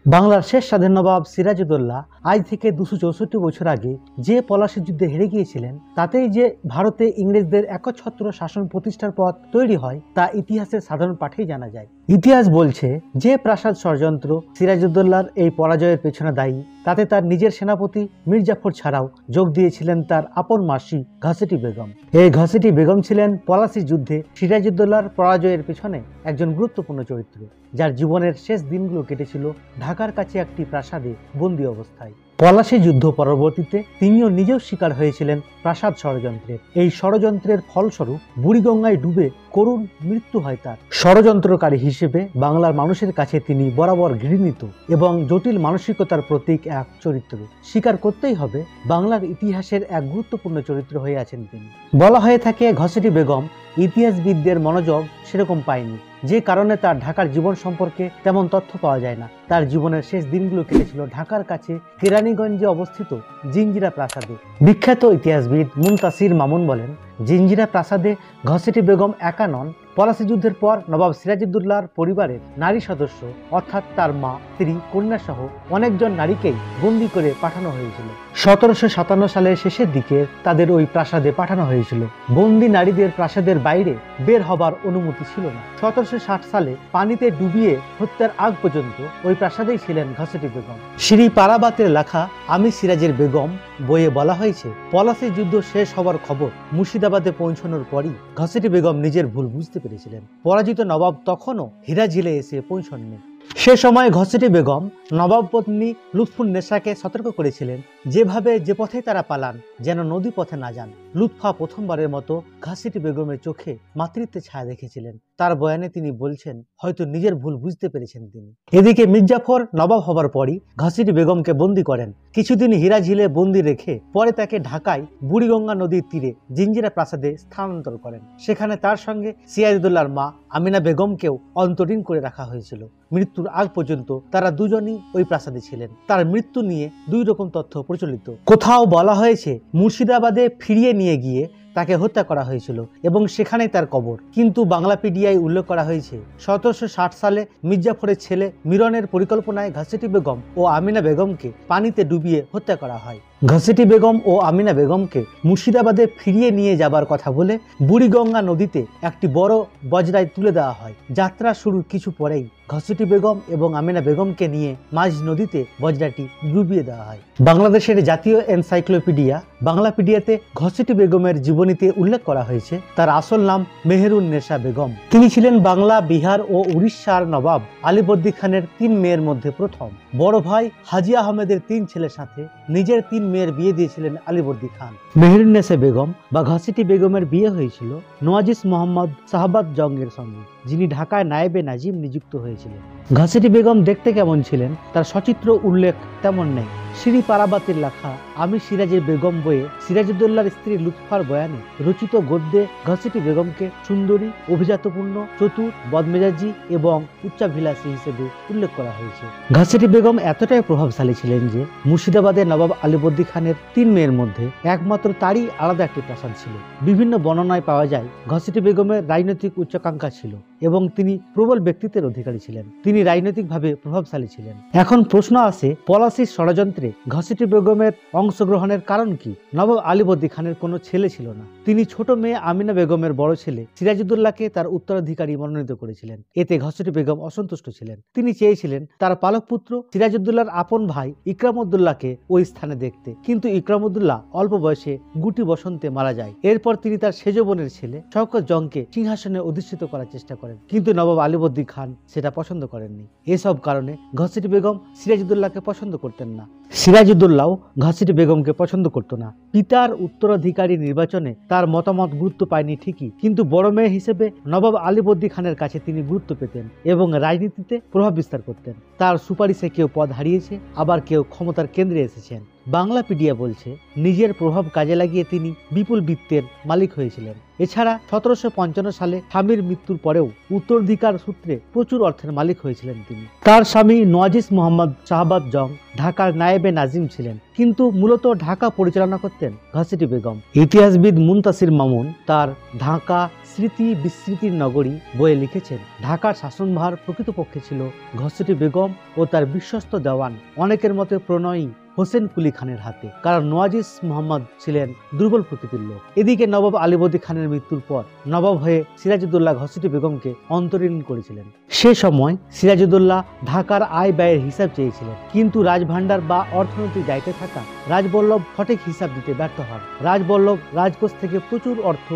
বাংলার শেষ স্বাধীন নবাব সিরাজউদ্দৌলা আজ থেকে 264 বছর আগে যে পলাশী যুদ্ধে হেরে গিয়েছিলেন, তাতেই যে ভারতে ইংরেজদের একচ্ছত্র শাসন প্রতিষ্ঠার পথ তৈরি হয় তা ইতিহাসের সাধারণ পাঠেই জানা যায়। ইতিহাস বলছে যে প্রাসাদ ষড়যন্ত্র সিরাজউদ্দৌলার এই পরাজয়ের পেছনে দায়ী, তাতে তার নিজের সেনাপতি মীর জাফর ছাড়াও যোগ দিয়েছিলেন তার আপন মাসি ঘসেটি বেগম। এই ঘসেটি বেগম ছিলেন পলাশী যুদ্ধে সিরাজউদ্দৌলার পরাজয়ের পেছনে একজন গুরুত্বপূর্ণ চরিত্র, যার জীবনের শেষ দিনগুলো কেটেছিল ঢাকার কাছে একটি প্রাসাদে বন্দী অবস্থায়। পলাশী যুদ্ধ পরবর্তীতে তিনিও নিজেও শিকার হয়েছিলেন প্রাসাদ ষড়যন্ত্রের। এই ষড়যন্ত্রের ফলস্বরূপ বুড়িগঙ্গায় ডুবে করুণ মৃত্যু হয় তার। ষড়যন্ত্রকারী হিসেবে বাংলার মানুষের কাছে তিনি বরাবর ঘৃণিত এবং জটিল মানসিকতার প্রতীক এক চরিত্র। স্বীকার করতেই হবে, বাংলার ইতিহাসের এক গুরুত্বপূর্ণ চরিত্র হয়ে আছেন তিনি। বলা হয়ে থাকে ঘসেটি বেগম ইতিহাসবিদদের মনোযোগ সেরকম পায়নি, যে কারণে তার ঢাকার জীবন সম্পর্কে তেমন তথ্য পাওয়া যায় না। তার জীবনের শেষ দিনগুলো কেটেছিল ঢাকার কাছে কেরানীগঞ্জে অবস্থিত জিঞ্জিরা প্রাসাদে। বিখ্যাত ইতিহাসবিদ মুনতাসির মামুন বলেন, জিঞ্জিরা প্রাসাদে ঘসেটি বেগম একা নন, পলাশী যুদ্ধের পর নবাব সিরাজউদ্দৌলার পরিবারের নারী সদস্য অর্থাৎ তার মা, স্ত্রী, কন্যা সহ অনেকজন নারীকেই বন্দী করে পাঠানো হয়েছিল। 1757 সালের শেষের দিকে তাদের ওই প্রাসাদে পাঠানো হয়েছিল। বন্দী নারীদের প্রাসাদের বাইরে বের হবার অনুমতি ছিল না। 1760 সালে পানিতে ডুবিয়ে হত্যার আগ পর্যন্ত ওই প্রাসাদেই ছিলেন ঘসেটি বেগম। শ্রী পারাবাতের লেখা আমি সিরাজের বেগম বইয়ে বলা হয়েছে, পলাশী যুদ্ধ শেষ হবার খবর মুর্শিদাবাদে পৌঁছানোর পরই ঘসেটি বেগম নিজের ভুল বুঝতে পেরেছিলেন। পরাজিত নবাব তখনও হিরাঝিলে এসে পৌঁছননি। সে সময় ঘসেটি বেগম নবাব পত্নী লুৎফুন্নেসাকে সতর্ক করেছিলেন, যেভাবে যে পথে তারা পালান যেন নদী পথে না যান। লুৎফা প্রথমবারের মতো ঘসেটি বেগমের চোখে মাতৃত্বের ছায়া দেখেছিলেন। তার বয়ানে তিনি বলছেন, হয়তো নিজের ভুল বুঝতে পেরেছেন তিনি। এদিকে মীর জাফর নবাব হবার পরই ঘসেটি বেগমকে বন্দী করেন। কিছুদিন হিরাঝিলে বন্দী রেখে পরে তাকে ঢাকায় বুড়িগঙ্গা নদীর তীরে জিঞ্জিরা প্রাসাদে স্থানান্তর করেন। সেখানে তার সঙ্গে সিরাজউদ্দৌলার মা আমিনা বেগমকেও অন্তরীণ করে রাখা হয়েছিল। মৃত্যুর আগ পর্যন্ত তারা দুজনই ওই প্রাসাদে ছিলেন। তার মৃত্যু নিয়ে দুই রকম তথ্য প্রচলিত। কোথাও বলা হয়েছে মুর্শিদাবাদে ফিরিয়ে নিয়ে গিয়ে তাকে হত্যা করা হয়েছিল এবং সেখানেই তার কবর। কিন্তু বাংলাপিডিয়ায় উল্লেখ করা হয়েছে 1760 সালে মীর জাফরের ছেলে মিরনের পরিকল্পনায় ঘসেটি বেগম ও আমিনা বেগমকে পানিতে ডুবিয়ে হত্যা করা হয়। ঘসেটি বেগম ও আমিনা বেগমকে মুর্শিদাবাদে ফিরিয়ে নিয়ে যাবার কথা বলে বুড়িগঙ্গা নদীতে একটি বড় বজরায় তুলে দেওয়া হয়। যাত্রা শুরুর কিছু পরেই ঘসেটি বেগম এবং আমিনা বেগমকে নিয়ে মাঝ নদীতে বজরাটি ডুবিয়ে দেওয়া হয়। বাংলাদেশের জাতীয় এনসাইক্লোপিডিয়া বাংলাপিডিয়াতে ঘসেটি বেগমের জীবনীতে উল্লেখ করা হয়েছে, তার আসল নাম মেহেরুন্নেসা বেগম। তিনি ছিলেন বাংলা, বিহার ও উড়িষ্যার নবাব আলীবর্দী খানের 3 মেয়ের মধ্যে প্রথম। বড় ভাই হাজী আহমেদের 3 ছেলের সাথে নিজের 3 মেয়ের বিয়ে দিয়েছিলেন আলীবর্দী খান। মেহেরুন্নেসা বেগম বা ঘসেটি বেগমের বিয়ে হয়েছিল নওয়াজিস মোহাম্মদ সাহাবাত জংয়ের সঙ্গে, যিনি ঢাকায় নায়েবে নাজিম নিযুক্ত হয়েছিলেন। ঘসেটি বেগম দেখতে কেমন ছিলেন তার সচিত্র উল্লেখ তেমন নেই। শ্রী পারাবাতের লেখা আমি সিরাজের বেগম বইয়ে সিরাজউদ্দৌলার স্ত্রী লুৎফার বয়ানে রচিত গদ্যে ঘসেটি বেগমকে সুন্দরী, অভিজাতপূর্ণ, চতুর, বদমেজাজি এবং উচ্চাভিলাষী হিসেবে উল্লেখ করা হয়েছে। ঘসেটি বেগম এতটাই প্রভাবশালী ছিলেন যে মুর্শিদাবাদের নবাব আলীবর্দী খানের 3 মেয়ের মধ্যে একমাত্র তারই আলাদা একটি প্রাসাদ ছিল। বিভিন্ন বর্ণনায় পাওয়া যায় ঘসেটি বেগমের রাজনৈতিক উচ্চাকাঙ্ক্ষা ছিল এবং তিনি প্রবল ব্যক্তিত্বের অধিকারী ছিলেন। তিনি রাজনৈতিকভাবে প্রভাবশালী ছিলেন। এখন প্রশ্ন আসে, পলাশীর ষড়যন্ত্রে ঘসেটি বেগমের অংশগ্রহণের কারণ কি? নবাব আলীবর্দী খানের কোনো ছেলে ছিল না। তিনি ছোট মেয়ে আমিনা বেগমের বড় ছেলে সিরাজউদ্দৌলাকে তার উত্তরাধিকারী মনোনীত করেছিলেন। এতে ঘসেটি বেগম অসন্তুষ্ট ছিলেন। তিনি চেয়েছিলেন তার পালক পুত্র সিরাজউদ্দৌলার আপন ভাই ইকরামউদ্দৌলাকে ওই স্থানে দেখতে, কিন্তু ইকরামউদ্দৌলা অল্প বয়সে গুটি বসন্তে মারা যায়। এরপর তিনি তার সেজ বোনের ছেলে শওকত জংকে সিংহাসনে অধিষ্ঠিত করার চেষ্টা করেন, কিন্তু নবাব আলীবর্দী খান সেটা পছন্দ করেননি। এসব কারণে ঘসেটি বেগম সিরাজউদ্দৌলাকে পছন্দ করতেন না। সিরাজউদ্দৌলাও ঘসেটি বেগমকে পছন্দ করত না। পিতার উত্তরাধিকারী নির্বাচনে তার মতামত গুরুত্ব পায়নি ঠিকই, কিন্তু বড় মেয়ে হিসেবে নবাব আলীবর্দী খানের কাছে তিনি গুরুত্ব পেতেন এবং রাজনীতিতে প্রভাব বিস্তার করতেন। তার সুপারিশে কেউ পদ হারিয়েছে, আবার কেউ ক্ষমতার কেন্দ্রে এসেছেন। বাংলাপিডিয়া বলছে নিজের প্রভাব কাজে লাগিয়ে তিনি বিপুল বিত্তের মালিক হয়েছিলেন। এছাড়া 1755 সালে স্বামীর মৃত্যুর পরেও উত্তরাধিকার সূত্রে প্রচুর অর্থের মালিক হয়েছিলেন তিনি। তার স্বামী নওয়াজিস মোহাম্মদ সাহাবাত জং ঢাকার নায়েবে নায়েবে নাজিম ছিলেন, কিন্তু মূলত ঢাকা পরিচালনা করতেন ঘসেটি বেগম। ইতিহাসবিদ মুনতাসির মামুন তার ঢাকা স্মৃতি বিস্মৃতির নগরী বইয়ে লিখেছেন, ঢাকার শাসনভার প্রকৃতপক্ষে ছিল ঘসেটি বেগম ও তার বিশ্বস্ত দেওয়ান অনেকের মতে প্রণয়ী হোসেন কুলি খানের হাতে, কারণ নওয়াজিস মোহাম্মদ ছিলেন দুর্বল প্রকৃতির লোক। এদিকে নবাব আলীবর্দী খানের মৃত্যুর পর নবাব হয়ে সিরাজউদ্দৌলা ঘসেটি বেগমকে অন্তরীণ করেছিলেন। সে সময় সিরাজউদ্দৌলা ঢাকার আয় ব্যয়ের হিসাব চেয়েছিলেন, কিন্তু রাজভাণ্ডার বা অর্থনৈতিক দায়িত্বে থাকা রাজবল্লভ সঠিক হিসাব দিতে ব্যর্থ হন। রাজবল্লভ রাজকোষ থেকে প্রচুর অর্থ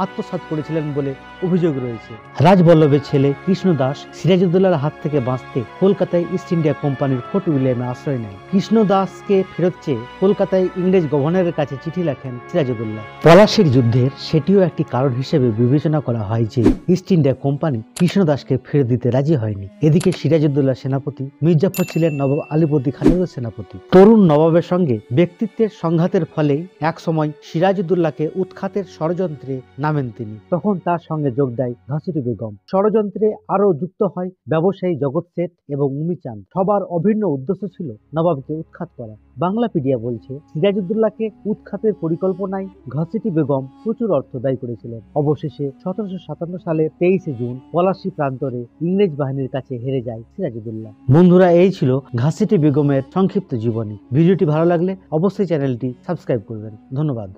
আত্মসাৎ করেছিলেন বলে অভিযোগ রয়েছে। রাজবল্লভের ছেলে কৃষ্ণদাস সিরাজউদ্দৌলার হাত থেকে বাঁচতে কলকাতায় ইস্ট ইন্ডিয়া কোম্পানির ফোর্ট উইলিয়ামে আশ্রয় নেয়। কৃষ্ণদাসকে ফেরত চেয়ে কলকাতায় ইংরেজ গভর্নরের কাছে চিঠি লেখেন সিরাজউদ্দৌলা। পলাশীর যুদ্ধের সেটিও একটি কারণ হিসেবে বিবেচনা করা হয় যে ইস্ট ইন্ডিয়া কোম্পানি কৃষ্ণদাসকে ফেরত দিতে রাজি হয়নি। এদিকে সিরাজউদ্দৌলার সেনাপতি মির্জাফর ছিলেন নবাব আলীবর্দী খানেরও সেনাপতি। তরুণ নবাবের সঙ্গে ব্যক্তিত্বের সংঘাতের ফলেই একসময় সিরাজউদ্দৌলাকে উৎখাতের ষড়যন্ত্রে নামেন তিনি। তখন তার সঙ্গে যোগ দেয় ঘসেটি বেগম। ষড়যন্ত্রে আরো যুক্ত হয় ব্যবসায়ী জগৎ শেঠ এবং উমিচাঁদ। সবার অভিন্ন উদ্দেশ্য ছিল নবাবকে উৎখাত করা। বাংলাপিডিয়া বলছে, সিরাজউদ্দৌলাকে উৎখাতের পরিকল্পনায় ঘসেটি বেগম প্রচুর অর্থ ব্যয় করেছিলেন। অবশেষে 1757 সালের 23 জুন পলাশী প্রান্তরে ইংরেজ বাহিনীর কাছে হেরে যায় সিরাজউদ্দৌলা। বন্ধুরা, এই ছিল ঘসেটি বেগমের সংক্ষিপ্ত জীবনী। ভিডিওটি ভালো লাগলে অবশ্যই চ্যানেলটি সাবস্ক্রাইব করবেন। ধন্যবাদ।